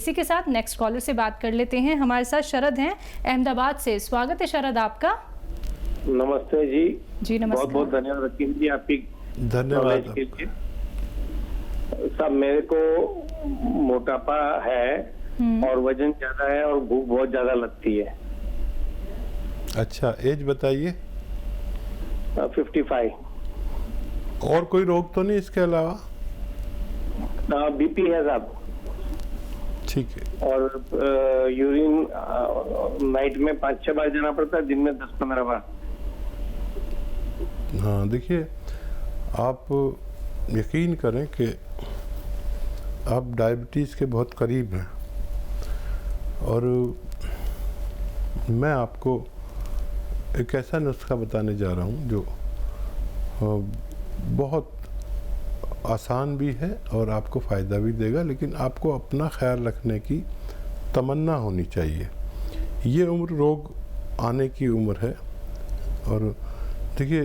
इसी के साथ नेक्स्ट कॉलर से बात कर लेते हैं। हमारे साथ शरद हैं अहमदाबाद से। स्वागत है शरद आपका। नमस्ते जी। जी नमस्कार। बहुत बहुत धन्यवाद रकीब जी आपकी धन्यवाद के लिए। सब मेरे को मोटापा है और वजन ज्यादा है और भूख बहुत ज्यादा लगती है। अच्छा, एज बताइए। 55। और कोई रोग तो नहीं इसके अलावा? बीपी है साहब। ठीक है। और यूरिन नाइट में 5-6 बार जाना पड़ता है, दिन में 10-15 बार। हाँ देखिए, आप यकीन करें कि आप डायबिटीज़ के बहुत करीब हैं और मैं आपको एक ऐसा नुस्खा बताने जा रहा हूँ जो बहुत आसान भी है और आपको फ़ायदा भी देगा, लेकिन आपको अपना ख्याल रखने की तमन्ना होनी चाहिए। ये उम्र रोग आने की उम्र है और देखिए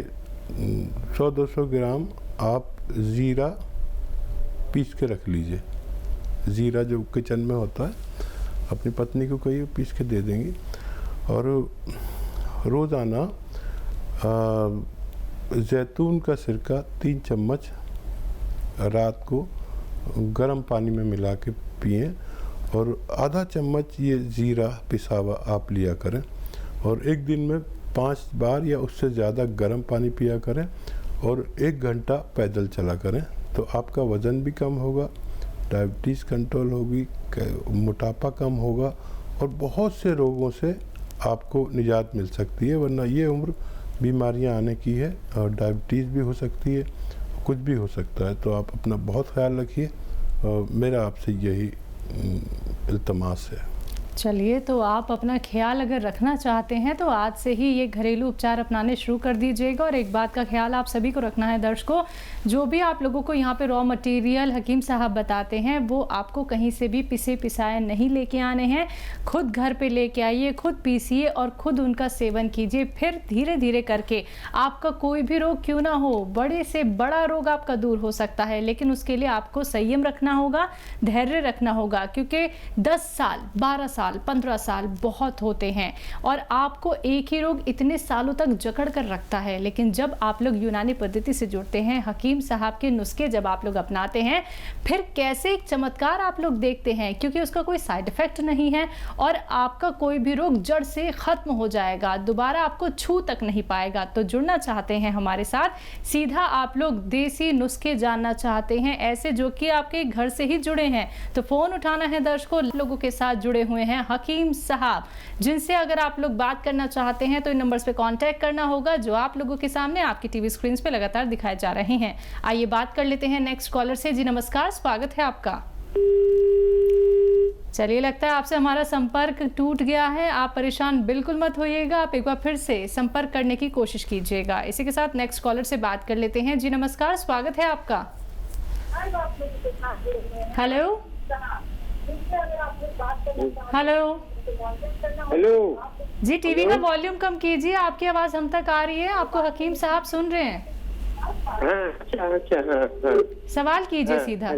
100-200 ग्राम आप ज़ीरा पीस के रख लीजिए। ज़ीरा जो किचन में होता है, अपनी पत्नी को कहिए पीस के दे देंगी। और रोज़ाना जैतून का सिरका 3 चम्मच रात को गर्म पानी में मिला के पिएं और आधा चम्मच ये ज़ीरा पिसा हुआ आप लिया करें और एक दिन में 5 बार या उससे ज़्यादा गर्म पानी पिया करें और 1 घंटा पैदल चला करें, तो आपका वज़न भी कम होगा, डायबिटीज़ कंट्रोल होगी, मोटापा कम होगा और बहुत से रोगों से आपको निजात मिल सकती है। वरना ये उम्र बीमारियां आने की है और डायबिटीज़ भी हो सकती है, कुछ भी हो सकता है। तो आप अपना बहुत ख्याल रखिए और मेरा आपसे यही इल्तमास है। चलिए, तो आप अपना ख्याल अगर रखना चाहते हैं तो आज से ही ये घरेलू उपचार अपनाने शुरू कर दीजिएगा। और एक बात का ख्याल आप सभी को रखना है दर्शकों, जो भी आप लोगों को यहाँ पे रॉ मटेरियल हकीम साहब बताते हैं वो आपको कहीं से भी पिसे पिसाए नहीं लेके आने हैं। खुद घर पे लेके आइए, खुद पीसिए और खुद उनका सेवन कीजिए। फिर धीरे धीरे करके आपका कोई भी रोग क्यों ना हो, बड़े से बड़ा रोग आपका दूर हो सकता है, लेकिन उसके लिए आपको संयम रखना होगा, धैर्य रखना होगा, क्योंकि 10 साल 12 साल 15 साल बहुत होते हैं और आपको एक ही रोग इतने सालों तक जकड़ कर रखता है। लेकिन जब आप लोग यूनानी पद्धति से जुड़ते हैं, हकीम साहब के नुस्खे जब आप लोग अपनाते हैं, फिर कैसे एक चमत्कार आप लोग देखते हैं, क्योंकि उसका कोई साइड इफेक्ट नहीं है और आपका कोई भी रोग जड़ से खत्म हो जाएगा, दोबारा आपको छू तक नहीं पाएगा। तो जुड़ना चाहते हैं हमारे साथ, सीधा आप लोग देसी नुस्खे जानना चाहते हैं, ऐसे जो कि आपके घर से ही जुड़े हैं, तो फोन उठाना है दर्शकों। लोगों के साथ जुड़े हुए हैं हकीम साहब, जिनसे अगर आप लोग बात करना चाहते हैं तो इन नंबर्स पे कांटेक्ट करना होगा जो आप लोगों के सामने आपकी टीवी स्क्रीन पे लगातार दिखाए जा रहे हैं। आइए बात कर लेते हैं नेक्स्ट कॉलर से। जी नमस्कार, स्वागत है आपका। चलिए, लगता है आपसे हमारा संपर्क टूट गया है। आप परेशान बिल्कुल मत होइएगा, आप एक बार फिर से संपर्क करने की कोशिश कीजिएगा। इसी के साथ नेक्स्ट कॉलर से बात कर लेते हैं। जी नमस्कार, स्वागत है आपका। हेलो हेलो हेलो जी, टीवी का वॉल्यूम कम कीजिए, आपकी आवाज हम तक आ रही है, आपको हकीम साहब सुन रहे हैं। अच्छा। सवाल कीजिए सीधा।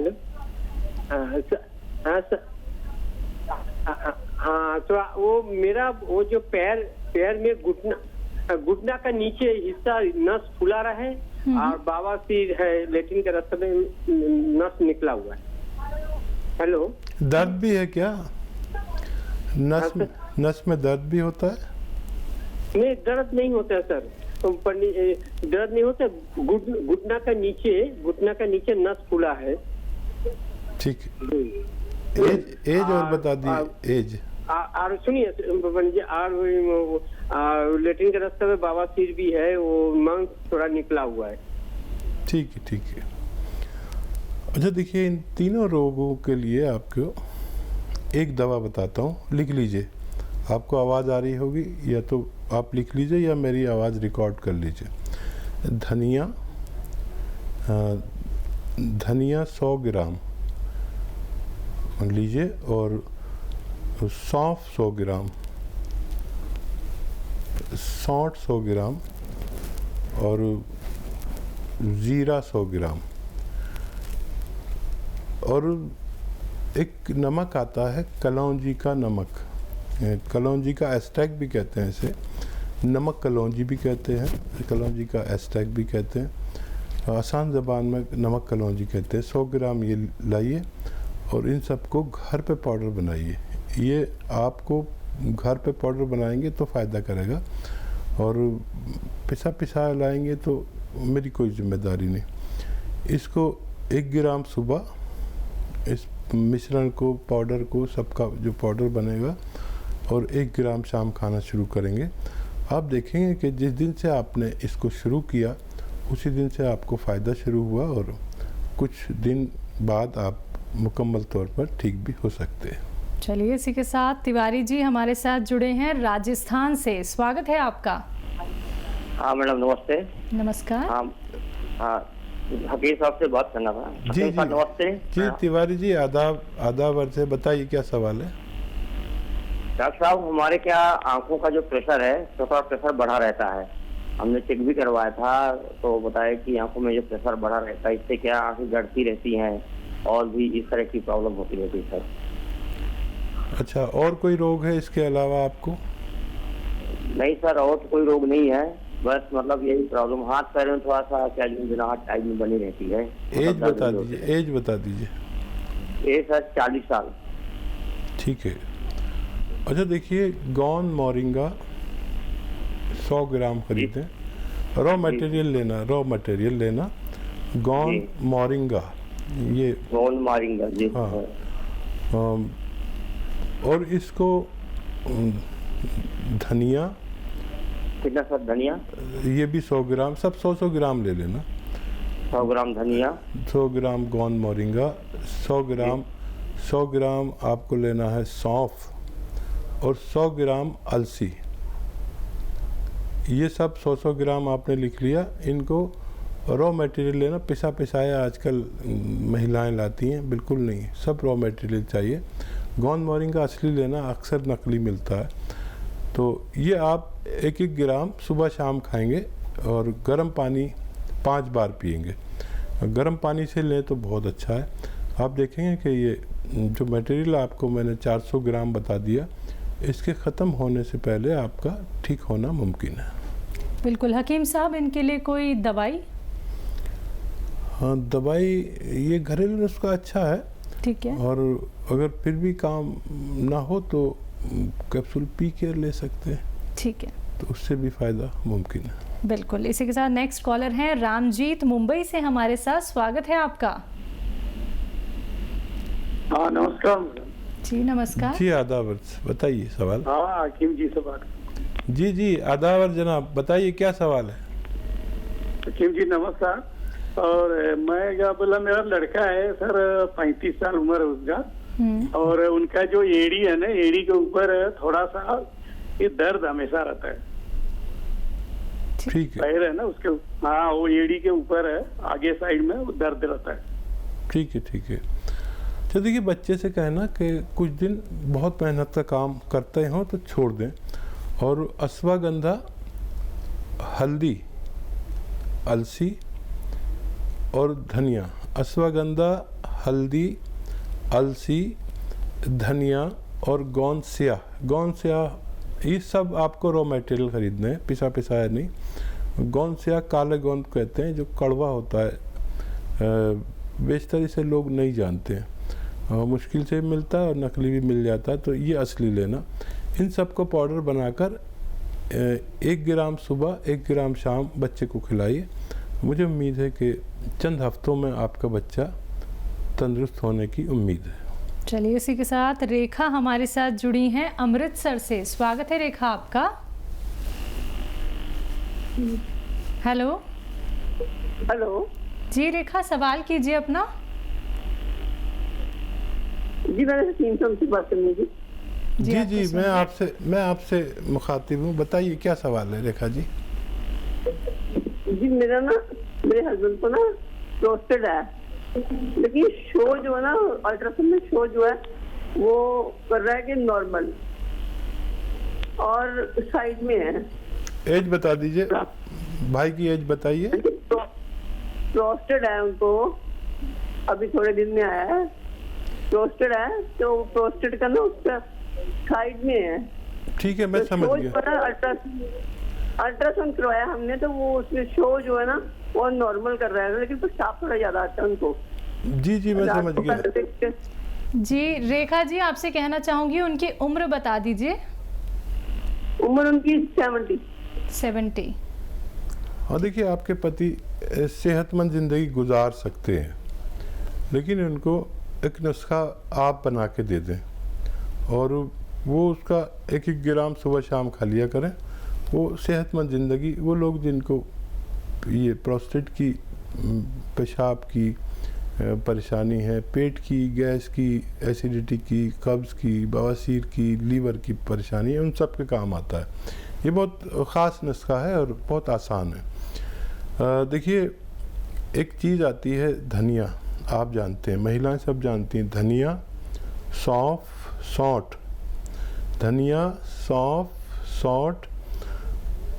हाँ, तो वो मेरा वो जो पैर में घुटना का नीचे हिस्सा नस फुला रहा है और बवासीर है, लेटिन के रास्ते में नस निकला हुआ है। हेलो, दर्द भी है क्या? नस में दर्द भी होता है? नहीं, दर्द नहीं होता है सर, दर्द नहीं होता। घुटना का नीचे नस फूला है। ठीक है, एज और बता दिए एज। और सुनिए, लेटिन के रास्ते में बवासीर भी है, वो मांस थोड़ा निकला हुआ है। ठीक है, ठीक है। अच्छा देखिए, इन तीनों रोगों के लिए आपको एक दवा बताता हूँ, लिख लीजिए। आपको आवाज़ आ रही होगी, या तो आप लिख लीजिए या मेरी आवाज़ रिकॉर्ड कर लीजिए। धनिया 100 ग्राम लीजिए और सौंफ 100 ग्राम, सौंठ 100 ग्राम और ज़ीरा 100 ग्राम और एक नमक आता है कलौंजी का नमक, कलौंजी का एस्ट्रैक्ट भी कहते हैं इसे, नमक कलौंजी भी कहते हैं, कलौंजी का एस्ट्रैक्ट भी कहते हैं, आसान ज़बान में नमक कलौंजी कहते हैं। 100 ग्राम ये लाइए और इन सबको घर पे पाउडर बनाइए। ये आपको घर पे पाउडर बनाएंगे तो फ़ायदा करेगा, और पिसा लाएंगे तो मेरी कोई जिम्मेदारी नहीं। इसको 1 ग्राम सुबह इस मिश्रण को, पाउडर को, सबका जो पाउडर बनेगा, और 1 ग्राम शाम खाना शुरू करेंगे। आप देखेंगे कि जिस दिन से आपने इसको शुरू किया उसी दिन से आपको फ़ायदा शुरू हुआ, और कुछ दिन बाद आप मुकम्मल तौर पर ठीक भी हो सकते हैं। चलिए, इसी के साथ तिवारी जी हमारे साथ जुड़े हैं राजस्थान से। स्वागत है आपका। हाँ मैडम, नमस्ते। नमस्कार। हाँ, हकीम साहब से बात करना था। जी नमस्ते जी। तिवारी जी आदाब अर्ज़ है, बताइए क्या सवाल है। डॉक्टर साहब, हमारे क्या आंखों का जो प्रेशर है तो थोड़ा प्रेशर बढ़ा रहता है। हमने चेक भी करवाया था तो बताया कि आंखों में जो प्रेशर बढ़ा रहता है इससे क्या आंखें गड़ती रहती हैं और भी इस तरह की प्रॉब्लम होती रहती है सर। अच्छा, और कोई रोग है इसके अलावा आपको? नहीं सर, और तो कोई रोग नहीं है, बस मतलब यही प्रॉब्लम, हाथ पैर में थोड़ा सा क्या जुनाहट टाइप में बनी रहती है। एज बता दीजिए, एज बता दीजिए। एज सर 40 साल। ठीक है। अच्छा देखिए, गौन मोरिंगा 100 ग्राम खरीदें। रॉ मटेरियल लेना, गौन मोरिंगा, ये गौन मोरिंगा जी। हाँ। और इसको धनिया कितना सर? धनिया ये भी 100 ग्राम, सब 100 ग्राम ले लेना। 100 ग्राम धनिया, 100 ग्राम गौन मोरिंगा, 100 ग्राम आपको लेना है सौंफ, और 100 ग्राम अलसी। ये सब 100 ग्राम आपने लिख लिया। इनको रॉ मटेरियल लेना, पिसाया आजकल महिलाएं लाती हैं, बिल्कुल नहीं, सब रॉ मटेरियल चाहिए। गौन मोरिंगा असली लेना, अक्सर नकली मिलता है। तो ये आप 1 ग्राम सुबह शाम खाएंगे, और गर्म पानी 5 बार पिएंगे। गर्म पानी से लें तो बहुत अच्छा है। आप देखेंगे कि ये जो मटेरियल आपको मैंने 400 ग्राम बता दिया, इसके ख़त्म होने से पहले आपका ठीक होना मुमकिन है। बिल्कुल। हकीम साहब, इनके लिए कोई दवाई? हाँ, दवाई ये घरेलू नुस्खा अच्छा है। ठीक है। और अगर फिर भी काम ना हो तो कैप्सूल पी के ले सकते हैं। ठीक है। तो उससे भी फ़ायदा मुमकिन है। बिल्कुल। इसी के साथ नेक्स्ट कॉलर हैं रामजीत मुंबई से हमारे साथ। स्वागत है आपका। हाँ नमस्कार। जी नमस्कार। जी आदाब, बताइए सवाल। हाँ हकीम जी से बात। जी आदाब जनाब, बताइए क्या सवाल है। हकीम जी नमस्कार। और मैं क्या बोला, मेरा लड़का है सर, 35 साल उम्र है उसका, और उनका जो एड़ी है ना, एड़ी के ऊपर थोड़ा सा ये दर्द हमेशा रहता है। ठीक है। पैर है ना उसके, हाँ वो एड़ी के ऊपर है, आगे साइड में वो दर्द रहता है। ठीक है। तो देखिए, बच्चे से कहना कि कुछ दिन बहुत मेहनत का काम करते हो तो छोड़ दें, और अश्वगंधा, हल्दी, अलसी और धनिया, अश्वगंधा, हल्दी, अलसी, धनिया और गोंद स्याह, ये सब आपको रॉ मटेरियल खरीदने हैं, पिसाया नहीं। गोंद स्याह काले गोंद कहते हैं, जो कड़वा होता है, बेशतर इसे लोग नहीं जानते हैं, मुश्किल से मिलता है और नकली भी मिल जाता है, तो ये असली लेना। इन सब को पाउडर बनाकर 1 ग्राम सुबह 1 ग्राम शाम बच्चे को खिलाइए। मुझे उम्मीद है कि चंद हफ्तों में आपका बच्चा तंदुरुस्त होने की उम्मीद है। चलिए, इसी के साथ रेखा हमारे साथ जुड़ी हैं अमृतसर से। स्वागत है रेखा आपका। हेलो जी रेखा, सवाल कीजिए अपना। जी मैंने 300 से बात करनी थी। जी मैं आपसे मुखातिब हूँ, बताइए क्या सवाल है रेखा जी। जी मेरा ना, मेरे हस्बैंड को ना प्रोस्टेट है, लेकिन शो जो है ना, अल्ट्रासाउंड में शो जो है वो कर रहा है कि नॉर्मल, और साइड में है। एज बता दीजिए, भाई की एज बताइए। प्रोस्टेट है उनको, अभी थोड़े दिन में आया है, प्रोस्टेट है, तो प्रोस्टेट का ना उसका साइड में है। ठीक है, मैं तो समझ शो गया। जो है ना, अल्ट्रासाउंड करवाया हमने, तो वो उसमें शो जो है ना वो नॉर्मल कर रहा है, लेकिन पेशाब थोड़ा ज्यादा आता है उनको। जी जी, मैं समझ गया। जी रेखा जी, आपसे कहना चाहूंगी उनकी उम्र बता दीजिए। उम्र उनकी 70। हाँ देखिए, आपके पति सेहतमंद ज़िंदगी गुजार सकते हैं, लेकिन उनको एक नुस्खा आप बना के दे दें और वो उसका 1-1 ग्राम सुबह शाम खा लिया करें। वो सेहतमंद ज़िंदगी, वो लोग जिनको ये प्रोस्टेट की, पेशाब की परेशानी है, पेट की, गैस की, एसिडिटी की, कब्ज़ की, बवासीर की, लीवर की परेशानी है, उन सब के काम आता है। ये बहुत ख़ास नुस्खा है और बहुत आसान है। देखिए, एक चीज़ आती है धनिया, आप जानते हैं, महिलाएं सब जानती हैं, धनिया, सौंफ, सौंठ, धनिया, सौंफ, सौंठ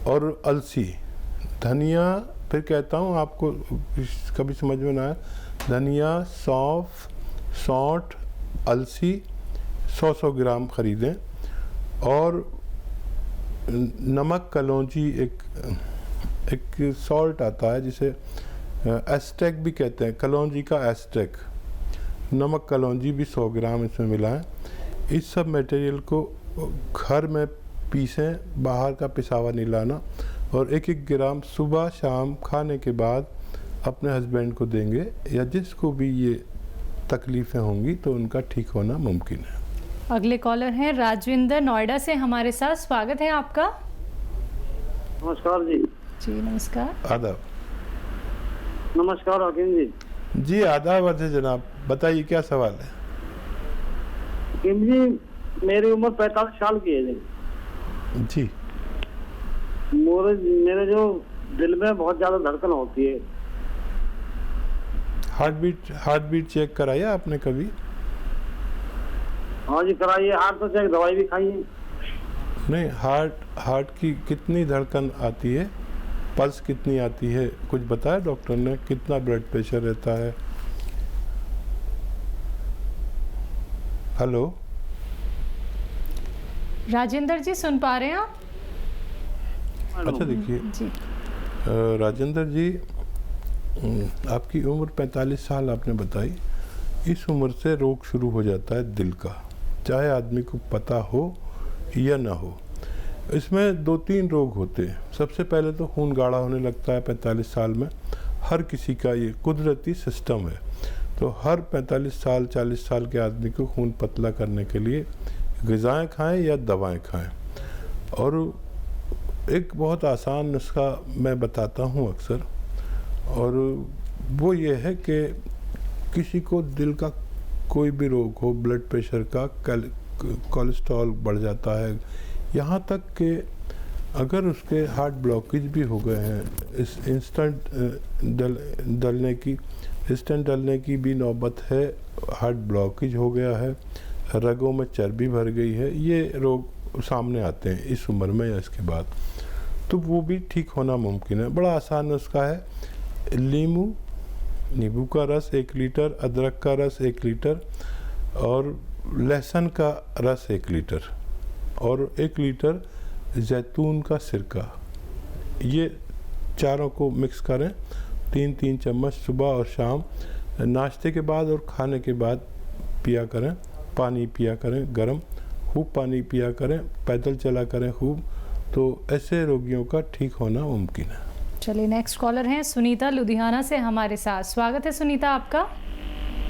और अलसी। धनिया, फिर कहता हूँ आपको कभी समझ में ना आए, धनिया, सौंफ, सौंठ, अलसी 100-100 ग्राम ख़रीदें। और नमक कलौंजी, एक सॉल्ट आता है जिसे एस्टेक भी कहते हैं, कलौंजी का एस्टेक, नमक कलौंजी भी 100 ग्राम इसमें मिलाएं। इस सब मटेरियल को घर में पीसें, बाहर का पिसावा नहीं लाना, और 1-1 ग्राम सुबह शाम खाने के बाद अपने हस्बैंड को देंगे, या जिसको भी ये तकलीफ़ें होंगी तो उनका ठीक होना मुमकिन है। अगले कॉलर हैं राजविंदर नोएडा से हमारे साथ, स्वागत है आपका। नमस्कार जी। जी नमस्कार। आदाब। नमस्कार हकीम जी। जी आदाब अर्ज जनाब, बताइए क्या सवाल है। हकीम जी, मेरी उम्र 45 साल की है जी। मेरे जो दिल में बहुत ज्यादा धड़कन होती है। हार्ट बीट चेक कराया आपने कभी? हाँ जी कराइए, हार्ट तो चेक, दवाई भी खाई है। नहीं, हार्ट की कितनी धड़कन आती है, पल्स कितनी आती है, कुछ बताया डॉक्टर ने? कितना ब्लड प्रेशर रहता है? हेलो राजेंद्र जी, सुन पा रहे हैं आप? अच्छा देखिए जी राजेंद्र जी, आपकी उम्र 45 साल आपने बताई। इस उम्र से रोग शुरू हो जाता है दिल का, चाहे आदमी को पता हो या ना हो। इसमें 2-3 रोग होते हैं। सबसे पहले तो खून गाढ़ा होने लगता है 45 साल में। हर किसी का ये कुदरती सिस्टम है। तो हर 45 साल 40 साल के आदमी को खून पतला करने के लिए ग़िज़ाएँ खाएं या दवाएं खाएं। और एक बहुत आसान नुस्खा मैं बताता हूँ अक्सर, और वो ये है कि किसी को दिल का कोई भी रोग हो, ब्लड प्रेशर का, कोलेस्ट्रॉल बढ़ जाता है, यहाँ तक कि अगर उसके हार्ट ब्लॉकेज भी हो गए हैं, इस इंस्टेंट डलने की भी नौबत है, हार्ट ब्लॉकेज हो गया है, रगों में चर्बी भर गई है, ये रोग सामने आते हैं इस उम्र में या इसके बाद, तो वो भी ठीक होना मुमकिन है। बड़ा आसान नुस्खा है। नींबू का रस 1 लीटर, अदरक का रस 1 लीटर और लहसुन का रस 1 लीटर और 1 लीटर जैतून का सिरका, ये चारों को मिक्स करें। 3-3 चम्मच सुबह और शाम, नाश्ते के बाद और खाने के बाद पिया करें। पानी पिया करें गर्म, खूब पानी पिया करें, पैदल चला करें खूब, तो ऐसे रोगियों का ठीक होना मुमकिन है। चलिए नेक्स्ट कॉलर हैं सुनीता लुधियाना से हमारे साथ, स्वागत है सुनीता आपका।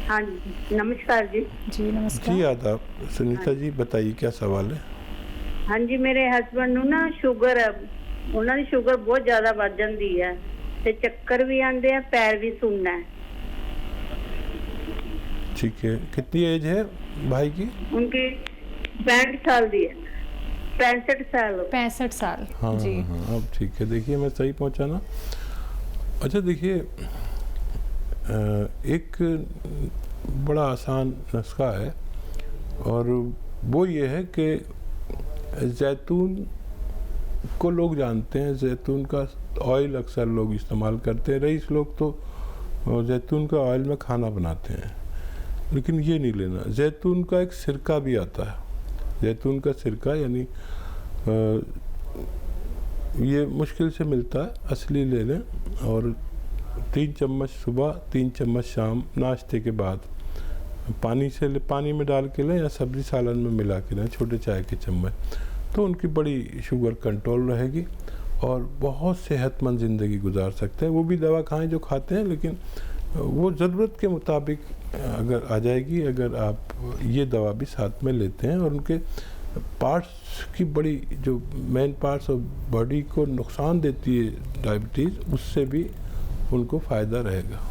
हाँ जी नमस्कार जी। जी नमस्कार। जी आदाब। सुनीता जी बताइए क्या सवाल है। हाँ जी, मेरे हस्बैंड ਨੂੰ ना शुगर है, ਉਹਨਾਂ ਦੀ शुगर बहुत ज्यादा ਵੱਧ ਜਾਂਦੀ है ਤੇ ਚੱਕਰ ਵੀ ਆਉਂਦੇ ਆ, पैर भी सुनना है। ठीक है, कितनी एज है भाई की? उनकी 65 साल दी है। 65 साल। 65 साल। हाँ जी हाँ, अब ठीक है। देखिए मैं सही पहुंचा ना? अच्छा देखिए, एक बड़ा आसान नुस्खा है और वो ये है कि जैतून को लोग जानते हैं, जैतून का ऑयल अक्सर लोग इस्तेमाल करते हैं। रईस लोग तो जैतून का ऑयल में खाना बनाते हैं, लेकिन ये नहीं लेना। जैतून का एक सिरका भी आता है, जैतून का सिरका, यानी ये मुश्किल से मिलता है, असली ले लें। और 3 चम्मच सुबह, 3 चम्मच शाम नाश्ते के बाद पानी में डाल के लें या सब्जी सालन में मिला के लें, छोटे चाय के चम्मच। तो उनकी बड़ी शुगर कंट्रोल रहेगी और बहुत सेहतमंद ज़िंदगी गुजार सकते हैं। वो भी दवा खाएं जो खाते हैं, लेकिन वो ज़रूरत के मुताबिक अगर आ जाएगी, अगर आप ये दवा भी साथ में लेते हैं। और उनके पार्ट्स की बड़ी जो मेन पार्ट्स ऑफ बॉडी को नुकसान देती है डायबिटीज़, उससे भी उनको फ़ायदा रहेगा।